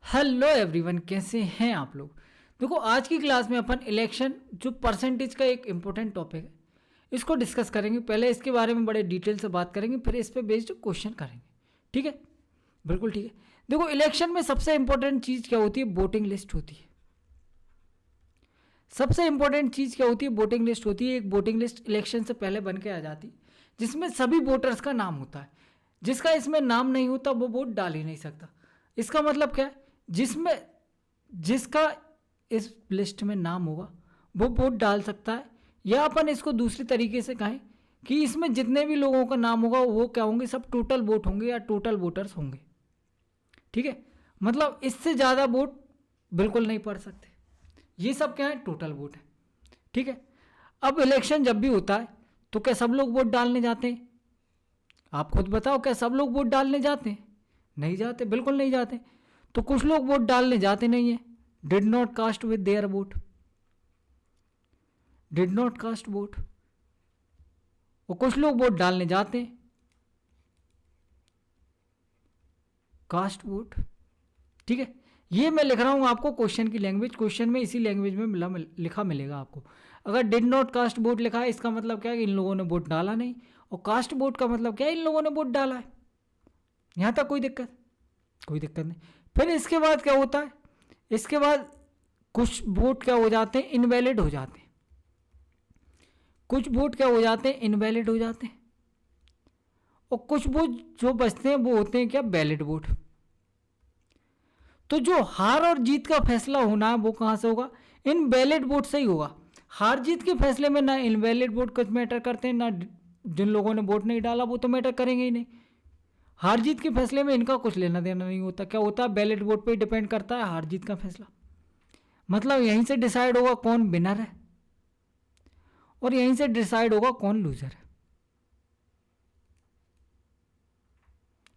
Hello everyone, कैसे हैं आप लोग। देखो, आज की क्लास में अपन इलेक्शन जो परसेंटेज का एक इम्पोर्टेंट टॉपिक है इसको डिस्कस करेंगे। पहले इसके बारे में बड़े डिटेल से बात करेंगे, फिर इस पे बेस्ड क्वेश्चन करेंगे। ठीक है, बिल्कुल ठीक है। देखो, इलेक्शन में सबसे इंपॉर्टेंट चीज़ क्या होती है? वोटिंग लिस्ट होती है। सबसे इंपॉर्टेंट चीज़ क्या होती है? वोटिंग लिस्ट होती है। एक वोटिंग लिस्ट इलेक्शन से पहले बन के आ जाती है, जिसमें सभी वोटर्स का नाम होता है। जिसका इसमें नाम नहीं होता वो वोट डाल ही नहीं सकता। इसका मतलब क्या है? जिसका इस लिस्ट में नाम होगा वो वोट डाल सकता है। या अपन इसको दूसरे तरीके से कहें कि इसमें जितने भी लोगों का नाम होगा वो क्या होंगे? सब टोटल वोट होंगे या टोटल वोटर्स होंगे। ठीक है, मतलब इससे ज़्यादा वोट बिल्कुल नहीं पड़ सकते। ये सब क्या है? टोटल वोट है। ठीक है, अब इलेक्शन जब भी होता है तो क्या सब लोग वोट डालने जाते हैं? आप खुद बताओ, क्या सब लोग वोट डालने जाते हैं? नहीं जाते, बिल्कुल नहीं जाते। तो कुछ लोग वोट डालने जाते नहीं है, did not cast with their vote, did not cast vote. और कुछ लोग वोट डालने जाते हैं, कास्ट वोट। ठीक है, ये मैं लिख रहा हूं आपको क्वेश्चन की लैंग्वेज। क्वेश्चन में इसी लैंग्वेज में लिखा मिलेगा आपको। अगर डिड नॉट कास्ट वोट लिखा है, इसका मतलब क्या है कि इन लोगों ने वोट डाला नहीं। और कास्ट वोट का मतलब क्या है? इन लोगों ने वोट डाला है। यहां तक कोई दिक्कत? कोई दिक्कत नहीं। फिर इसके बाद क्या होता है? इसके बाद कुछ वोट क्या हो जाते हैं? इनवैलिड हो जाते हैं। कुछ वोट क्या हो जाते हैं? इनवैलिड हो जाते हैं। और कुछ वोट जो बचते हैं वो होते हैं क्या? Valid vote. तो जो हार और जीत का फैसला होना है वो कहां से होगा? इनवैलिड वोट से ही होगा। हार जीत के फैसले में ना इनवैलिड वोट कुछ मैटर करते हैं, ना जिन लोगों ने वोट नहीं डाला वो तो मैटर करेंगे ही नहीं। हार जीत के फैसले में इनका कुछ लेना देना नहीं होता। क्या होता है? बैलेट वोट पे डिपेंड करता है हार जीत का फैसला। मतलब यहीं से डिसाइड होगा कौन विनर है और यहीं से डिसाइड होगा कौन लूजर है।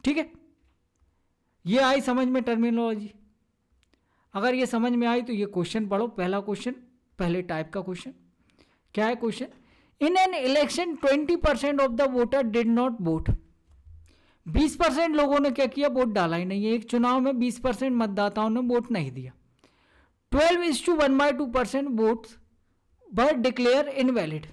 ठीक है, ये आई समझ में टर्मिनोलॉजी? अगर ये समझ में आई तो ये क्वेश्चन पढ़ो। पहला क्वेश्चन, पहले टाइप का क्वेश्चन क्या है? Question, in an election 20% of the voter did not vote. 20% लोगों ने क्या किया? वोट डाला ही नहीं है। एक चुनाव में 20% मतदाताओं ने वोट नहीं दिया। 12:1/2% वोट्स वर डिक्लेयर इनवैलिड।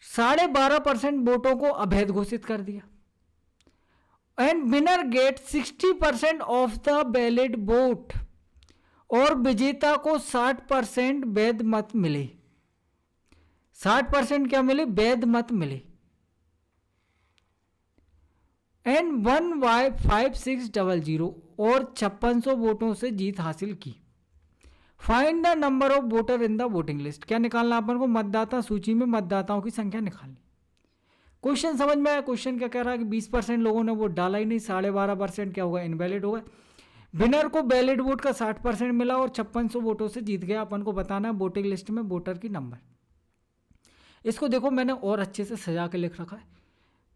12.5% वोटों को अवैध घोषित कर दिया। And winner get 60% of the valid vote. और विजेता को 60% वैध मत मिले। 60% क्या मिले? वैध मत मिले। एंड 1/5600 और 5600 वोटों से जीत हासिल की। Find the number of voter in the voting list. क्या निकालना अपन को? मतदाता सूची में मतदाताओं की संख्या निकालनी। क्वेश्चन समझ में आया? क्वेश्चन क्या कह रहा है कि 20% लोगों ने वोट डाला ही नहीं, 12.5% क्या होगा? इनवैलिड होगा। विनर को वैलिड वोट का 60% मिला और 5600 वोटों से जीत गया। अपन को बताना है वोटिंग लिस्ट में वोटर की नंबर। इसको देखो, मैंने और अच्छे से सजा के लिख रखा है।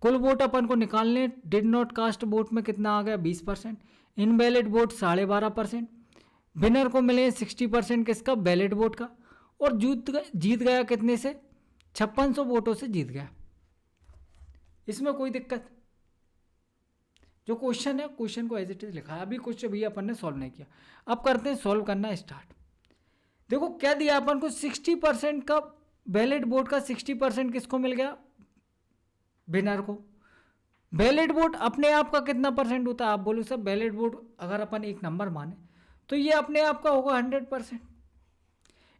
कुल वोट अपन को निकालने। डिड नॉट कास्ट वोट में कितना आ गया? 20%। Invalid vote 12.5%। विनर को मिले 60% किसका? वैलिड वोट का। और जीत गया कितने से? 5600 वोटों से जीत गया। इसमें कोई दिक्कत? जो क्वेश्चन है, क्वेश्चन को एज इट इज लिखा है। अभी कुछ भी अपन ने सॉल्व नहीं किया। अब करते हैं सॉल्व करना स्टार्ट। देखो क्या दिया अपन को? 60% का वैलिड वोट का 60% किसको मिल गया? विनर को। वैलिड वोट अपने आप का कितना परसेंट होता है? आप बोलो सर, वैलिड वोट अगर अपन एक नंबर माने तो ये अपने आप का होगा 100%।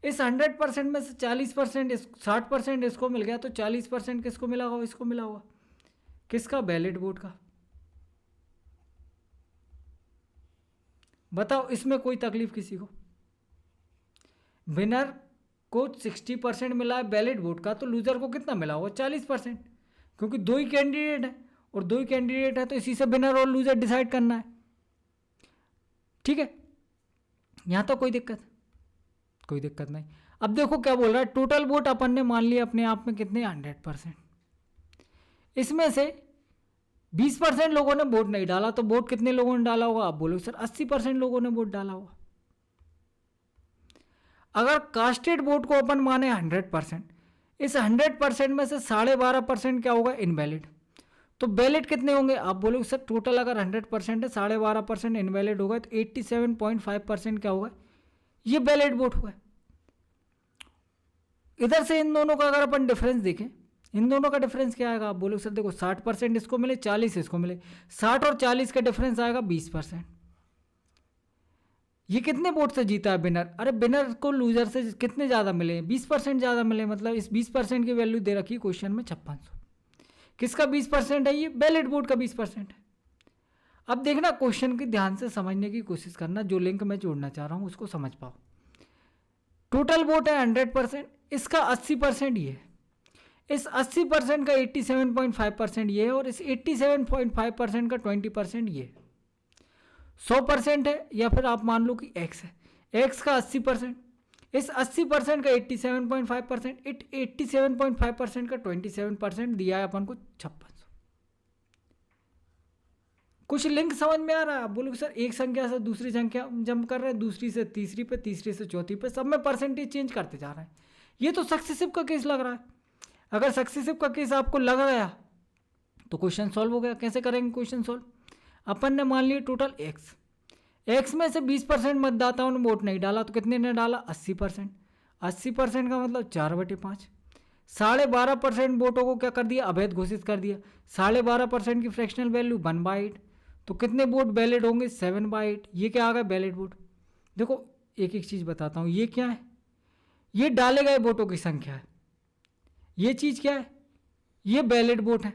इस 100% में से 40% 60% इसको मिल गया, तो 40% किसको मिला होगा? इसको मिला होगा। किसका? वैलिड वोट का। बताओ, इसमें कोई तकलीफ किसी को? विनर को 60% मिला है वैलिड वोट का, तो लूजर को कितना मिला होगा? 40%। क्योंकि दो ही कैंडिडेट है, और दो ही कैंडिडेट है तो इसी से विनर और लूजर डिसाइड करना है। ठीक है, यहां तो कोई दिक्कत? कोई दिक्कत नहीं। अब देखो क्या बोल रहा है? टोटल वोट अपन ने मान लिया अपने आप में कितने? 100%। इसमें से 20% लोगों ने वोट नहीं डाला, तो वोट कितने लोगों ने डाला होगा? आप बोलो सर, 80% लोगों ने वोट डाला होगा। अगर कास्टेड वोट को अपन माने 100%, इस 100% में से 12.5% क्या होगा? इनवैलिड। तो बैलेट कितने होंगे? आप बोलोगे सर टोटल अगर 100% है, 12.5% इनवैलिड होगा, तो 87.5% क्या होगा? ये बैलेट वोट हुआ। इधर से इन दोनों का अगर अपन डिफरेंस देखें, इन दोनों का डिफरेंस क्या आएगा? आप बोलोगे सर देखो 60% इसको मिले, 40 इसको मिले, 60 और 40 का डिफरेंस आएगा 20%। ये कितने वोट से जीता है विनर? अरे विनर को लूजर से कितने ज़्यादा मिले? 20% ज़्यादा मिले। मतलब इस 20% की वैल्यू दे रखी है क्वेश्चन में 5600। किसका 20% है? ये बैलेट वोट का 20% है। अब देखना क्वेश्चन की ध्यान से समझने की कोशिश करना, जो लिंक मैं जोड़ना चाह रहा हूँ उसको समझ पाओ। टोटल वोट है 100%, इसका 80% ये है, इस 80% का 87.5% ये है, और इस 87.5% का 20% ये है। 100% है, या फिर आप मान लो कि x है, x का 80%, इस 80% का 87.5%, 87.5% का 27% दिया है अपन को 5600। कुछ लिंक समझ में आ रहा है? आप बोलोगे सर एक संख्या से दूसरी संख्या जंप कर रहे हैं, दूसरी से तीसरी पे, तीसरी से चौथी पे, सब में परसेंटेज चेंज करते जा रहे हैं। ये तो सक्सेसिव का केस लग रहा है। अगर सक्सेसिव का केस आपको लग गया तो क्वेश्चन सॉल्व हो गया। कैसे करेंगे क्वेश्चन सॉल्व? अपन ने मान लिया टोटल x में से 20% मतदाताओं ने वोट नहीं डाला, तो कितने ने डाला? 80%। 80% का मतलब 4/5। 12.5% वोटों को क्या कर दिया? अवैध घोषित कर दिया। 12.5% की फ्रैक्शनल वैल्यू 1/8, तो कितने वोट वैलिड होंगे? 7/8। ये क्या आ गया? Valid vote. देखो एक एक चीज़ बताता हूँ, ये क्या है? ये डाले गए वोटों की संख्या है। ये चीज़ क्या है? ये वैलिड वोट है।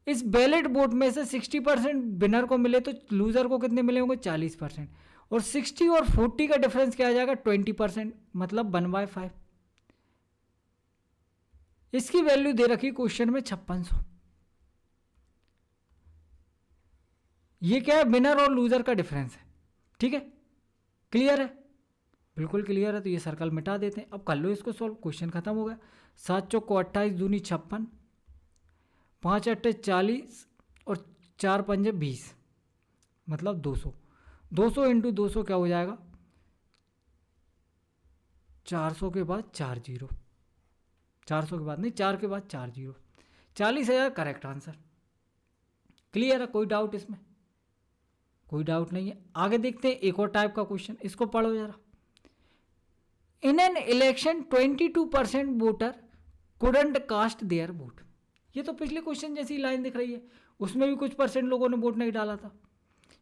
इस वैलिड वोट में से 60% विनर को मिले, तो लूजर को कितने मिले होंगे? 40%। और 60 और 40 का डिफरेंस क्या आ जाएगा? 20%, मतलब 1/5। इसकी वैल्यू दे रखी क्वेश्चन में 5600। ये क्या है? विनर और लूजर का डिफरेंस है। ठीक है, क्लियर है? बिल्कुल क्लियर है। तो ये सर्कल मिटा देते हैं। अब कर लो इसको सॉल्व, क्वेश्चन खत्म हो गया। 7 चौको 28, दूनी 56, 5 अट्टे 40 और 4 पंजे 20, मतलब 200। 200 इंटू 200 क्या हो जाएगा? 400 के बाद 4 जीरो, 400 के बाद नहीं, 4 के बाद 4 जीरो, 40,000 करेक्ट आंसर। क्लियर है? कोई डाउट इसमें? कोई डाउट नहीं है। आगे देखते हैं एक और टाइप का क्वेश्चन, इसको पढ़ो जरा। In an election 22% voter couldn't cast their vote. ये तो पिछले क्वेश्चन जैसी लाइन दिख रही है, उसमें भी कुछ परसेंट लोगों ने वोट नहीं डाला था।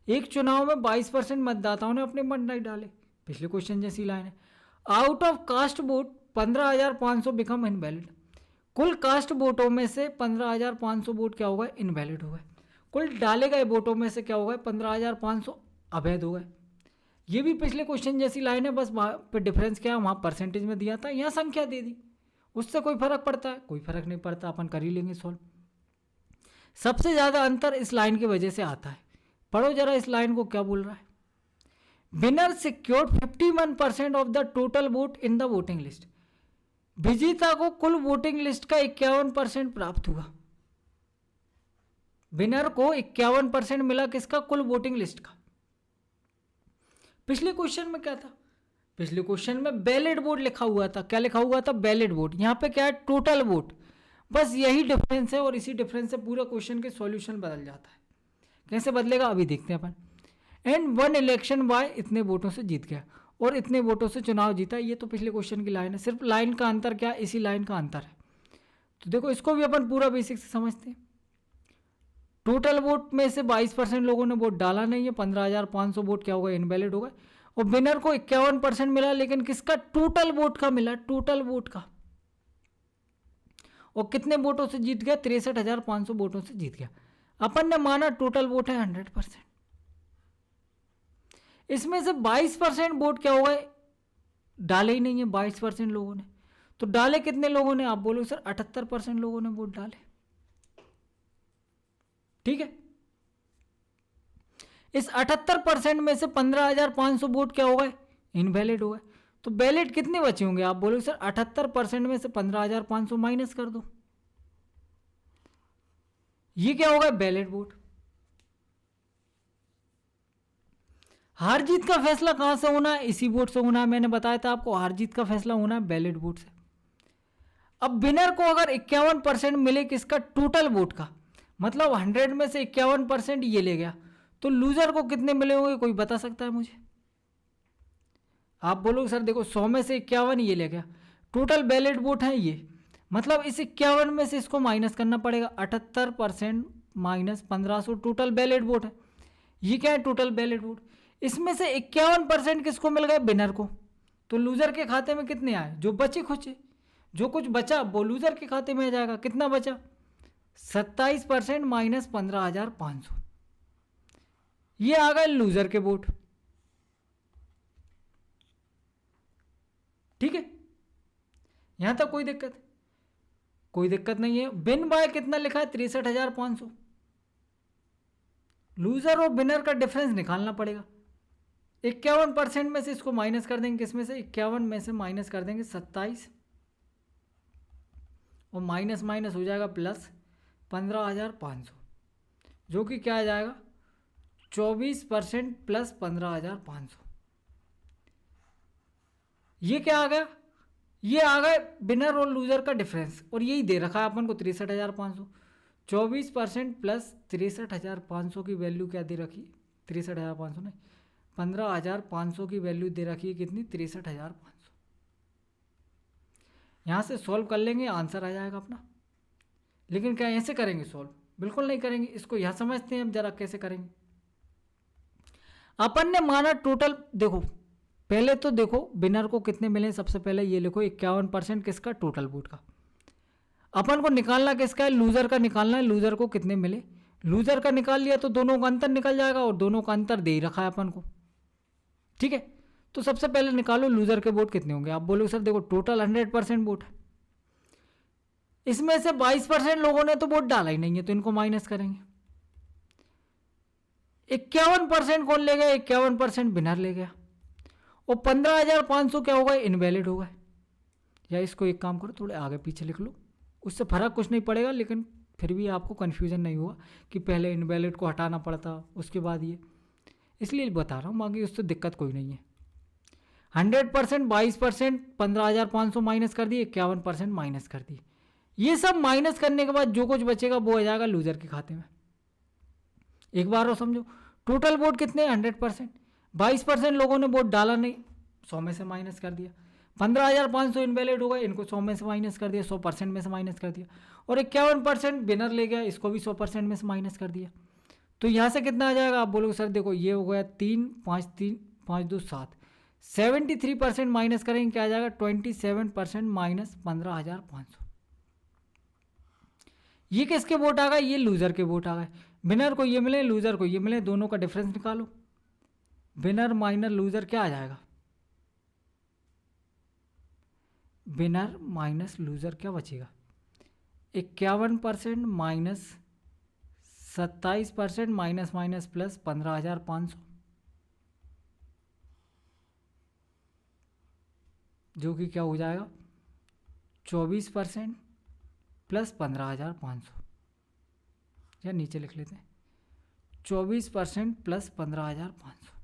एक चुनाव में 22% मतदाताओं ने अपने वोट नहीं डाले, पिछले क्वेश्चन जैसी लाइन है। Out of cast vote 15,500 become invalid. कुल कास्ट वोटों में से 15,500 वोट क्या हो गए? इनवैलिड हो गए। कुल डाले गए वोटों में से क्या हो गए? 15,500 अवैध हो गए। ये भी पिछले क्वेश्चन जैसी लाइन है, बस वहाँ पे डिफरेंस क्या है? वहाँ परसेंटेज में दिया था, यहाँ संख्या दे दी। उससे कोई फर्क पड़ता है? कोई फर्क नहीं पड़ता, अपन कर ही लेंगे सॉल्व। सबसे ज़्यादा अंतर इस लाइन की वजह से आता है। पढ़ो जरा इस लाइन को, क्या बोल रहा है? Winner secured 51% of the total vote in the voting list. विजेता को कुल वोटिंग लिस्ट का 51% प्राप्त हुआ। विनर को 51% मिला, किसका? कुल वोटिंग लिस्ट का। पिछले क्वेश्चन में क्या था? पिछले क्वेश्चन में वैलिड वोट लिखा हुआ था। क्या लिखा हुआ था? Valid vote. यहाँ पे क्या है? Total vote. बस यही डिफरेंस है, और इसी डिफरेंस से पूरा क्वेश्चन के सॉल्यूशन बदल जाता है। कैसे बदलेगा अभी देखते हैं अपन। एंड वन इलेक्शन बाय इतने वोटों से जीत गया, और इतने वोटों से चुनाव जीता। ये तो पिछले क्वेश्चन की लाइन है, सिर्फ लाइन का अंतर क्या है? इसी लाइन का अंतर है। तो देखो इसको भी अपन पूरा बेसिक से समझते हैं। टोटल वोट में से 22% लोगों ने वोट डाला नहीं है, 15,500 वोट क्या होगा? इनवैलिड होगा। और विनर को 51% मिला, लेकिन किसका? टोटल वोट का मिला, टोटल वोट का। और कितने वोटों से जीत गया? 63,500 वोटों से जीत गया। अपन ने माना टोटल वोट है 100%। इसमें से 22% वोट क्या हो गए? डाले ही नहीं है 22% लोगों ने। तो डाले कितने लोगों ने? आप बोलो सर 78% लोगों ने वोट डाले। ठीक है, इस 78% में से 15,500 वोट क्या हो गए? इनवैलिड हो गए। तो वैलिड कितने बचे होंगे? आप बोलोगे सर 78% में से 15,500 माइनस कर दो, ये क्या होगा? Valid vote. हार जीत का फैसला कहां से होना है? इसी वोट से होना है। मैंने बताया था आपको, हार जीत का फैसला होना है वैलिड वोट से। अब विनर को अगर 51% मिले किसका? टोटल वोट का, मतलब 100 में से 51% ये ले गया, तो लूजर को कितने मिले होंगे, कोई बता सकता है मुझे? आप बोलोगे सर देखो 100 में से 51 ये ले गया, टोटल बैलेट वोट है ये, मतलब इस 51 में से इसको माइनस करना पड़ेगा। 78% माइनस 1500 टोटल बैलेट वोट है। ये क्या है, टोटल बैलेट वोट। इसमें से 51% किसको मिल गए, विनर को। तो लूजर के खाते में कितने आए, जो बचे खुचे, जो कुछ बचा वो लूजर के खाते में आ जाएगा। कितना बचा, 27% माइनस 15,500, ये आ गए लूजर के वोट। ठीक है, यहां तक कोई दिक्कत, कोई दिक्कत नहीं है। विन बाय कितना लिखा है, 63,500। लूजर और विनर का डिफरेंस निकालना पड़ेगा। 51% में से इसको माइनस कर देंगे, किसमें से, 51 में से माइनस कर देंगे 27, और माइनस माइनस हो जाएगा प्लस 15,500, जो कि क्या आ जाएगा, 24% प्लस 15,500। ये क्या आ गया, ये आ गए विनर और लूजर का डिफरेंस, और यही दे रखा है अपन को 63,500। 24% प्लस 63,500 की वैल्यू क्या दे रखी है, 63,500 नहीं, 15,500 की वैल्यू दे रखी है कितनी, 63,500। यहाँ से सॉल्व कर लेंगे, आंसर आ जाएगा अपना। लेकिन क्या ऐसे करेंगे सॉल्व, बिल्कुल नहीं करेंगे। इसको यहाँ समझते हैं अब जरा कैसे करेंगे। अपन ने माना टोटल, देखो पहले तो देखो विनर को कितने मिले, सबसे पहले ये लिखो 51% किसका, टोटल वोट का। अपन को निकालना किसका है, लूजर का निकालना है, लूजर को कितने मिले। लूजर का निकाल लिया तो दोनों का अंतर निकल जाएगा, और दोनों का अंतर दे ही रखा है अपन को। ठीक है, तो सबसे पहले निकालो लूजर के वोट कितने होंगे। आप बोलोगे सर देखो टोटल 100% वोट है, इसमें से 22% लोगों ने तो वोट डाला ही नहीं है, तो इनको माइनस करेंगे। 51% कौन ले गया, 51% विनर ले गया, और 15,500 क्या होगा, इनवैलिड होगा। या इसको एक काम करो, थोड़े आगे पीछे लिख लो, उससे फर्क कुछ नहीं पड़ेगा, लेकिन फिर भी आपको कन्फ्यूजन नहीं हुआ कि पहले इनवैलिड को हटाना पड़ता उसके बाद ये, इसलिए बता रहा हूँ, बाकी उससे दिक्कत कोई नहीं है। 100% 22%, 15,500 माइनस कर दिए, 51% माइनस कर दिए। ये सब माइनस करने के बाद जो कुछ बचेगा वो आ जाएगा लूजर के खाते में। एक बार और समझो, टोटल वोट कितने, 100%, 22% लोगों ने वोट डाला नहीं, 100 में से माइनस कर दिया। 15,500 इनवैलिड हो गए, इनको 100 में से माइनस कर दिया, 100% में से माइनस कर दिया, और 51% विनर ले गया, इसको भी 100% में से माइनस कर दिया। तो यहाँ से कितना आ जाएगा, आप बोलोगे सर देखो ये हो गया 3 5 3 5 2 7, 73% माइनस करेंगे, क्या आ जाएगा, 27% माइनस 15,500। ये किसके वोट आ गए, ये लूजर के वोट आ गए। विनर को ये मिले, लूजर को ये मिले, दोनों का डिफरेंस निकालो। विनर माइनस लूजर क्या आ जाएगा, विनर माइनस लूजर क्या बचेगा, 51% माइनस 27% माइनस माइनस प्लस 15,500, जो कि क्या हो जाएगा, 24% प्लस 15,500, या नीचे लिख लेते हैं 24% प्लस 15,500।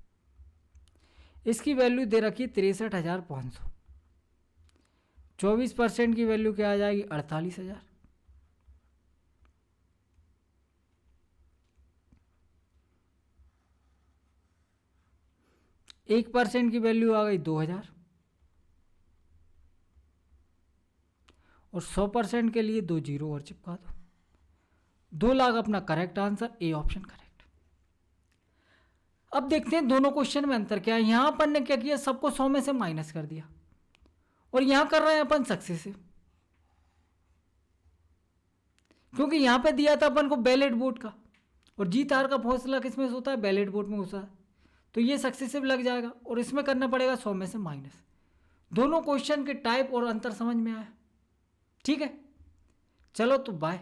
इसकी वैल्यू दे रखी 63,500। 24% की वैल्यू क्या आ जाएगी, 48,000। एक % की वैल्यू आ गई 2,000, और 100% के लिए 2 जीरो और चिपका दो। 2 लाख अपना correct answer, A option correct. अब देखते हैं दोनों क्वेश्चन में अंतर क्या है। यहां अपन ने क्या किया, सबको 100 में से माइनस कर दिया, और यहां कर रहे हैं अपन सक्सेसिव, क्योंकि यहां पे दिया था अपन को बैलेट वोट का, और जीत हार का फैसला किसमें से होता है, बैलेट वोट में होता है। तो ये सक्सेसिव लग जाएगा, और इसमें करना पड़ेगा 100 में से माइनस। दोनों क्वेश्चन के टाइप और अंतर समझ में आया। ठीक है, चलो तो बाय।